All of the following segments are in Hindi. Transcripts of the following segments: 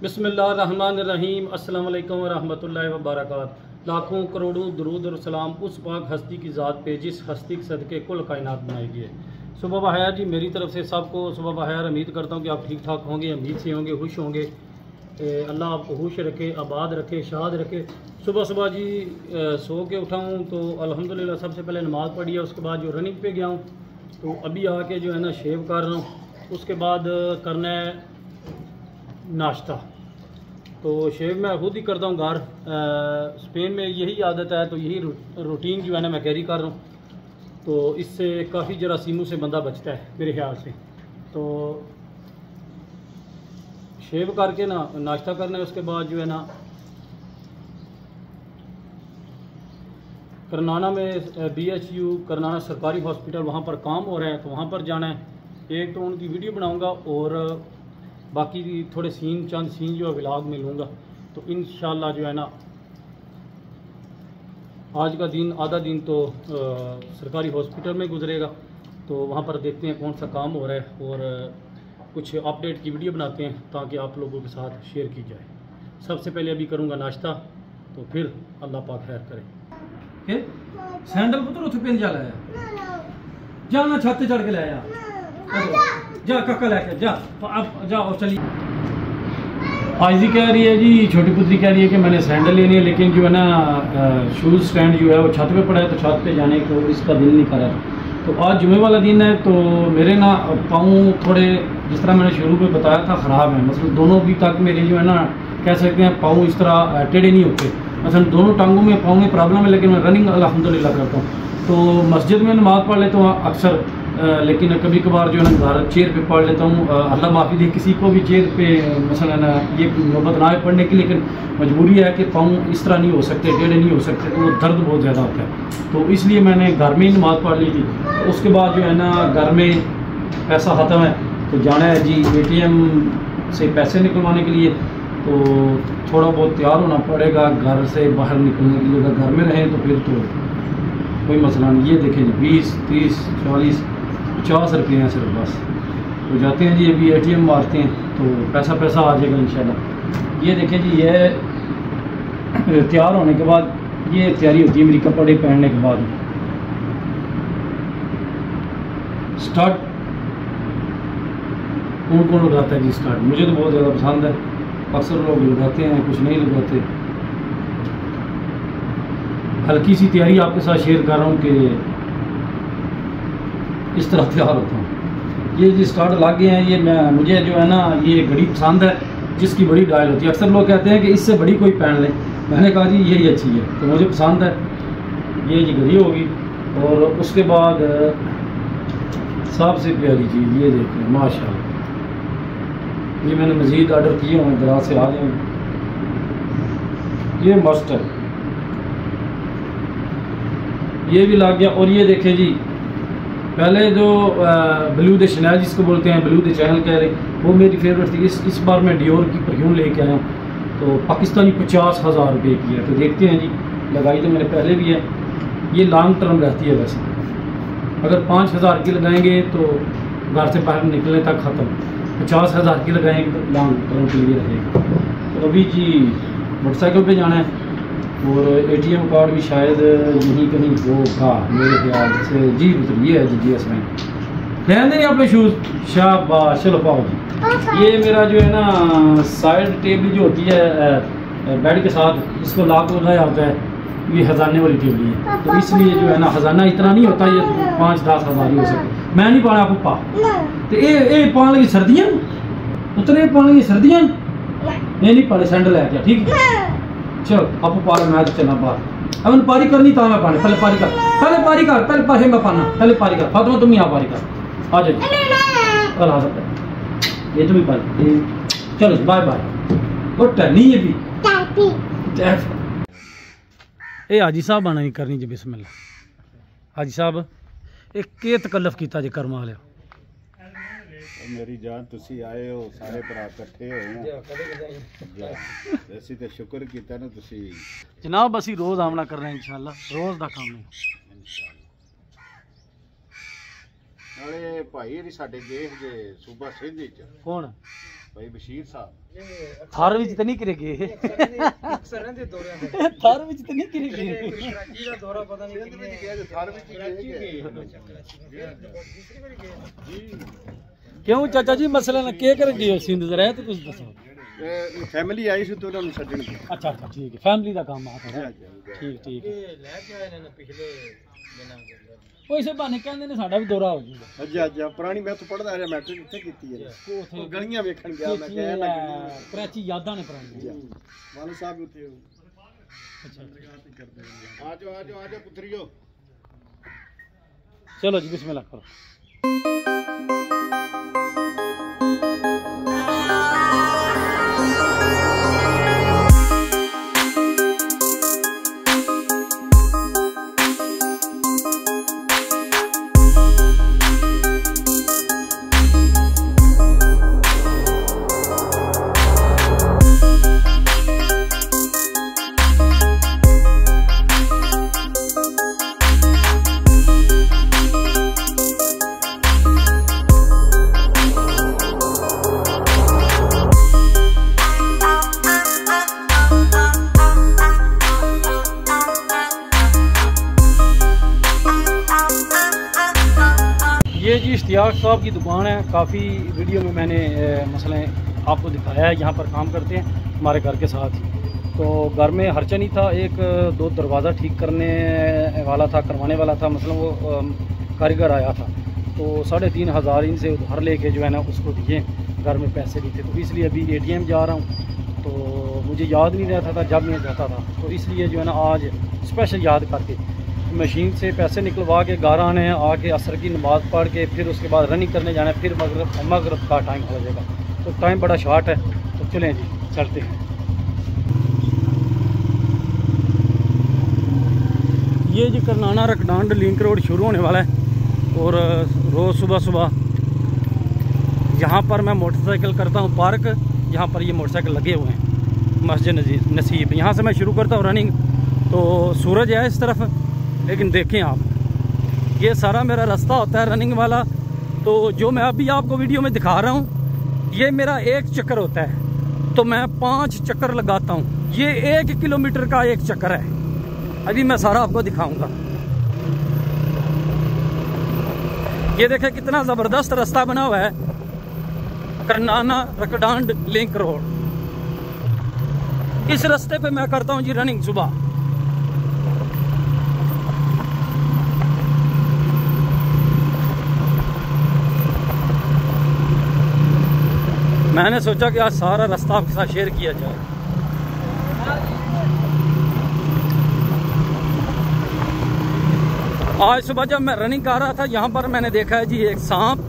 बिस्मिल्लाहिर्रहमानिर्रहीम। अस्सलाम वालेकुम वरहमतुल्लाहि वबरकातुहू। लाखों करोड़ों दुरूद और सलाम उस पाक हस्ती की ज़ात पे जिस हस्ती के सदक़े कुल कायनात बनाई गई है। सुबह बखैर जी, मेरी तरफ से सबको सुबह बखैर। उम्मीद करता हूँ कि आप ठीक ठाक होंगे, उम्मीद से होंगे, खुश होंगे। अल्लाह आपको खुश रखे, आबाद रखे, शाद रखे। सुबह सुबह जी सो के उठा हूँ तो अल्हम्दुलिल्लाह सबसे पहले नमाज़ पढ़ी है, उसके बाद जो रनिंग पे गया हूँ तो अभी आके जो है ना शेव कर रहा हूँ। उसके बाद करना है नाश्ता। तो शेव मैं खुद ही करता हूँ घर। स्पेन में यही आदत है, तो यही रूटीन जो है ना मैं कैरी कर रहा हूँ। तो इससे काफ़ी जरासीमों से बंदा बचता है मेरे ख्याल से। तो शेव करके ना नाश्ता करना है, उसके बाद जो है ना करनाना में BHU करनाना सरकारी हॉस्पिटल वहाँ पर काम हो रहा है, तो वहाँ पर जाना है। एक तो उनकी वीडियो बनाऊँगा और बाकी थोड़े चंद सीन जो है व्लॉग में लूँगा। तो इंशाल्लाह जो है ना आज का दिन आधा दिन तो सरकारी हॉस्पिटल में गुजरेगा। तो वहाँ पर देखते हैं कौन सा काम हो रहा है और कुछ अपडेट की वीडियो बनाते हैं ताकि आप लोगों के साथ शेयर की जाए। सबसे पहले अभी करूँगा नाश्ता, तो फिर अल्लाह पाक खैर करे। के सैंडल पुत्र उठे पे जा लाया जा ना छत चढ़ के लाया जा काका लेके जा। अब जाओ चलिए। आजी कह रही है जी, छोटी पुत्री कह रही है कि मैंने सैंडल लेनी है, लेकिन जो है ना शूज़ स्टैंड जो है वो छत पे पड़ा है, तो छत पे जाने को इसका दिल नहीं कर रहा। तो आज जुमे वाला दिन है, तो मेरे ना पाँव थोड़े जिस तरह मैंने शुरू में बताया था ख़राब है। मतलब दोनों भी तक मेरे जो है ना कह सकते हैं पाँव इस तरह टेढ़े नहीं होते। मतलब दोनों टांगों में पाँव में प्रॉब्लम है, लेकिन मैं रनिंग अल्हम्दुलिल्लाह करता हूँ। तो मस्जिद में नमाज़ पढ़ लेता हूँ अक्सर, लेकिन कभी कभार जो है ना घर चेयर पे पढ़ लेता हूँ। अल्लाह माफ़ी दे किसी को भी चेयर पे मसलन ये नौबत ना आए पढ़ने की, लेकिन मजबूरी है कि पाँव इस तरह नहीं हो सकते, टेढ़े नहीं हो सकते, तो वो दर्द बहुत ज़्यादा होता है। तो इसलिए मैंने घर में ही नमाज़ पढ़ ली थी। तो उसके बाद जो है ना घर में पैसा ख़त्म है, तो जाना है जी ATM से पैसे निकलवाने के लिए। तो थोड़ा बहुत तैयार होना पड़ेगा घर से बाहर निकलने के लिए। अगर घर में रहें तो फिर तो कोई मसला नहीं। ये देखें जी 20, 30, 40, 50 रुपये हैं सिर्फ बस। तो जाते हैं जी, अभी ATM मारते हैं तो पैसा आ जाएगा इंशाल्लाह। ये देखें जी, ये तैयार होने के बाद ये तैयारी होती है मेरी कपड़े पहनने के बाद। स्टार्ट कौन लगाता है जी स्टार्ट? मुझे तो बहुत ज़्यादा पसंद है। अक्सर लोग लगाते हैं, कुछ नहीं लगाते। हल्की सी तैयारी आपके साथ शेयर कर रहा हूँ कि इस तरह तैयार होता हूँ। ये जी स्टार्ट लग गए हैं। ये मुझे जो है ना ये घड़ी पसंद है जिसकी बड़ी डायल होती है। अक्सर लोग कहते हैं कि इससे बड़ी कोई पहन ले, मैंने कहा जी यही अच्छी है, तो मुझे पसंद है। ये जी घड़ी होगी। और उसके बाद सबसे प्यारी चीज़ ये देख लें, माशाल्लाह। ये मैंने मज़ीद ऑर्डर किए हुए हैं, दराज से आ जाएंगे। ये मस्त है, ये भी लग गया। और ये देखें जी, पहले जो ब्लू द शनैल जिसको बोलते हैं, ब्लू द चैनल कह रहे, वो मेरी फेवरेट थी। इस बार मैं डियोर की परफ्यूम लेके आया हूँ, तो पाकिस्तानी 50,000 रुपये की है। तो देखते हैं जी, लगाई तो मैंने पहले भी है। ये लॉन्ग टर्म रहती है वैसे। अगर 5,000 की लगाएंगे तो घर से बाहर निकलने तक ख़त्म, 50,000 की लगाएंगे तो लॉन्ग टर्म के लिए रहेगा। तो अभी जी मोटरसाइकिल पे जाना है और ATM कार्ड भी शायद यहीं कहीं होगा मेरे ख्याल से। जी पुत्र ये है जी GS बैंक। ध्यान देंगे अपने शूज़। शाबाश, चलो पाओ जी। ये मेरा जो है ना साइड टेबल जो होती है बेड के साथ, इसको लॉक लगाया होता है, ये खजाने वाली टेबल है। तो इसलिए जो है ना खजाना इतना नहीं होता, ये 5-10 हज़ार ही हो सकता। मैं नहीं पाना पप्पा, तो ये पाने लगी सर्दियाँ उतरे पाने लगी सर्दियाँ ये नहीं पाने। सैंडल है क्या? ठीक है चलो आप पार मैं तो चलना बाहर। अब पारी करनी था मैं पाने, पहले पारी कर, पहले पासे में पाना, पहले पारी कर। फातिमा तुम यहाँ पारी कर, आ जाओ। कल आ सकता है ये तुम ही पारी। चलो बाय बाय। गुड नहीं ये भी ए हाजी साहब आना नहीं करनी जी। बिस्मिल्लाह हाजी साहब, एक के तकल्लफ किया जी कर्म वाले। मेरी जान तुसी आए हो, सारे भरा इकट्ठे होए ऐसी तो शुक्र किया ना तुसी जनाब। असी रोज़ आमना कर रहे हैं इंशाल्लाह, रोज़ का काम है। नाले भाई साडे गए जे सूबा सिंध च। कौन? भाई बशीर साहब थार विच ते नहीं करेगी अक्सर रहंदे दौरे में थार विच ते नहीं करेगी कराची दा दौरा पता नहीं कितने गया जो थार विच गए जी क्यों चाचा जी मसला ना क्या कर गए सिंध च रहे तो कुछ दसो फैमिली आई सी तो उन्होंने छड्डण अच्छा अच्छा ठीक है फैमिली का काम आता है ठीक ठीक ये लेके आए ने पिछले दिना के ਉਹ ਇਸੇ ਬਹਾਨੇ ਕਹਿੰਦੇ ਨੇ ਸਾਡਾ ਵੀ ਦੌਰਾ ਹੋ ਜੂਗਾ ਅੱਛਾ ਅੱਛਾ ਪੁਰਾਣੀ ਮੈਂ ਤੋਂ ਪੜਦਾ ਰਿਹਾ ਮੈਟ੍ਰਿਕ ਉੱਥੇ ਕੀਤੀ ਹੈ ਉਹ ਗਲੀਆਂ ਵੇਖਣ ਗਿਆ ਮੈਂ ਕਹਿ ਲੱਗਾ ਕਰਾਚੀ ਯਾਦਾਂ ਨੇ ਪੁਰਾਣੀਆਂ ਮਾਲੂ ਸਾਹਿਬ ਉੱਥੇ ਅੱਛਾ ਆ ਜਾਓ ਪੁੱਤਰੀਓ ਚਲੋ ਜੀ ਬਿਸਮਿਲ੍ਲਾਹ ਕਰੋ ये जी इश्तियाक साहब की दुकान है। काफ़ी वीडियो में मैंने मसलें आपको दिखाया है। यहाँ पर काम करते हैं हमारे घर के साथ ही। तो घर में खर्चा नहीं था, एक दो दरवाज़ा ठीक करने वाला था, करवाने वाला था, मतलब वो कारीगर आया था तो 3,500 इनसे उधार लेके जो है ना उसको दिए, घर में पैसे नहीं थे तो इसलिए अभी ATM जा रहा हूँ तो मुझे याद नहीं रहता था जब मैं जाता था, तो इसलिए जो है ना आज स्पेशल याद करके मशीन से पैसे निकलवा के घर आने हैं, आके असर की नमाज़ पढ़ के फिर उसके बाद रनिंग करने जाना है, फिर मगरिब का टाइम हो जाएगा। तो टाइम बड़ा शॉर्ट है तो चलें जी चलते हैं। ये जी करनाना रकडांड लिंक रोड शुरू होने वाला है और रोज़ सुबह सुबह यहाँ पर मैं मोटरसाइकिल करता हूँ पार्क, यहाँ पर ये मोटरसाइकिल लगे हुए हैं मस्जिद नसीब। यहाँ से मैं शुरू करता हूँ रनिंग। तो सूरज है इस तरफ, लेकिन देखें आप ये सारा मेरा रास्ता होता है रनिंग वाला। तो जो मैं अभी आपको वीडियो में दिखा रहा हूँ ये मेरा एक चक्कर होता है, तो मैं 5 चक्कर लगाता हूँ। ये 1 किलोमीटर का एक चक्कर है। अभी मैं सारा आपको दिखाऊंगा। ये देखें कितना ज़बरदस्त रास्ता बना हुआ है, करनाना रकडांड लिंक रोड। इस रास्ते पे मैं करता हूँ जी रनिंग सुबह। मैंने सोचा कि आज सारा रास्ता आपके साथ शेयर किया जाए। आज सुबह जब मैं रनिंग कर रहा था यहाँ पर मैंने देखा है जी एक सांप,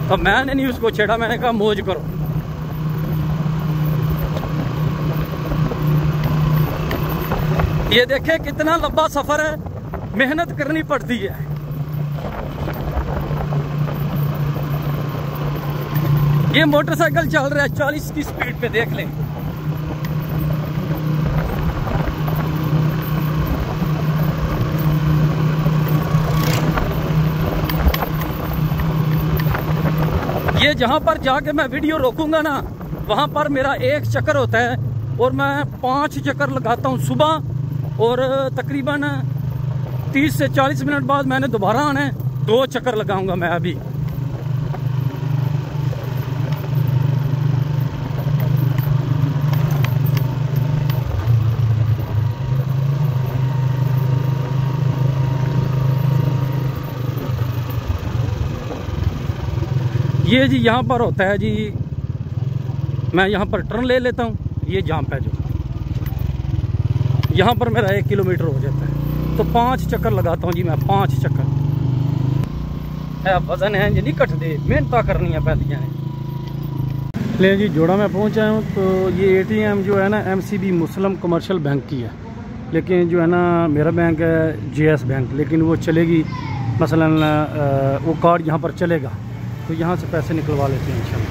तो मैंने नहीं उसको छेड़ा, मैंने कहा मौज करो। ये देखें कितना लंबा सफर है, मेहनत करनी पड़ती है। ये मोटरसाइकिल चल रहा है 40 की स्पीड पे, देख लें। ये जहां पर जाके मैं वीडियो रोकूंगा ना, वहां पर मेरा एक चक्कर होता है और मैं 5 चक्कर लगाता हूं सुबह, और तकरीबन 30 से 40 मिनट बाद मैंने दोबारा आना है, 2 चक्कर लगाऊंगा मैं अभी। ये जी यहाँ पर होता है जी, मैं यहाँ पर टर्न ले लेता हूँ, ये जंप है जो यहाँ पर मेरा 1 किलोमीटर हो जाता है। तो 5 चक्कर लगाता हूँ जी मैं, 5 चक्कर है। वजन है जी नहीं कटते, मेहनत करनी है पैदियाँ है। ले जी जोड़ा मैं पहुँचा हूँ। तो ये ATM जो है ना MCB मुस्लिम कमर्शियल बैंक की है, लेकिन जो है ना मेरा बैंक है JS बैंक, लेकिन वो चलेगी मसलन वो कार्ड यहाँ पर चलेगा, तो यहाँ से पैसे निकलवा लेते हैं इंशाल्लाह।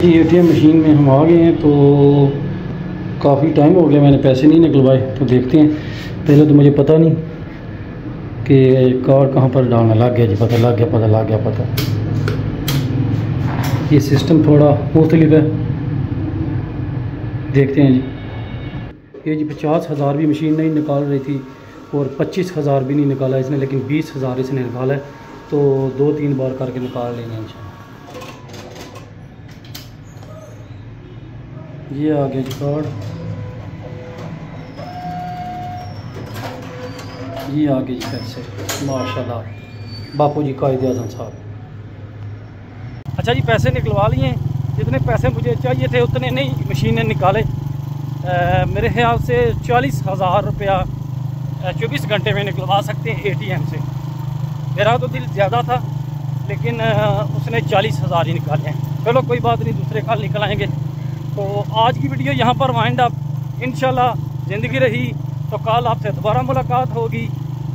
ये ATM मशीन में हम आ गए हैं। तो काफ़ी टाइम हो गया मैंने पैसे नहीं निकलवाए, तो देखते हैं। पहले तो मुझे पता नहीं कि कार्ड कहाँ पर डालना, लग गया जी, पता लग गया। ये सिस्टम थोड़ा मुख्तलिफ है, देखते हैं जी। ये जी 50,000 भी मशीन नहीं निकाल रही थी और 25,000 भी नहीं निकाला इसने, लेकिन 20,000 इसने निकाला है। तो 2-3 बार करके निकाल लेंगे इंशाल्लाह। ये आ गया जी कार्ड, ये आ गए जी पैसे, माशाल्लाह बापू जी कायदे आज़म साहब। अच्छा जी, पैसे निकलवा लिए, जितने पैसे मुझे चाहिए थे उतने नहीं मशीन ने निकाले। मेरे ख्याल से 40,000 रुपया 24 घंटे में निकलवा सकते हैं ATM से। मेरा तो दिल ज़्यादा था, लेकिन उसने 40,000 ही निकाले हैं। चलो कोई बात नहीं, दूसरे कल निकल आएंगे। तो आज की वीडियो यहाँ पर वाइंड अप। इंशाल्लाह ज़िंदगी रही तो कल आपसे दोबारा मुलाकात होगी।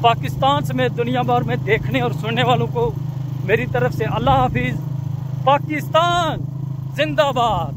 पाकिस्तान समेत दुनिया भर में देखने और सुनने वालों को मेरी तरफ से अल्लाह हाफिज़। पाकिस्तान जिंदाबाद।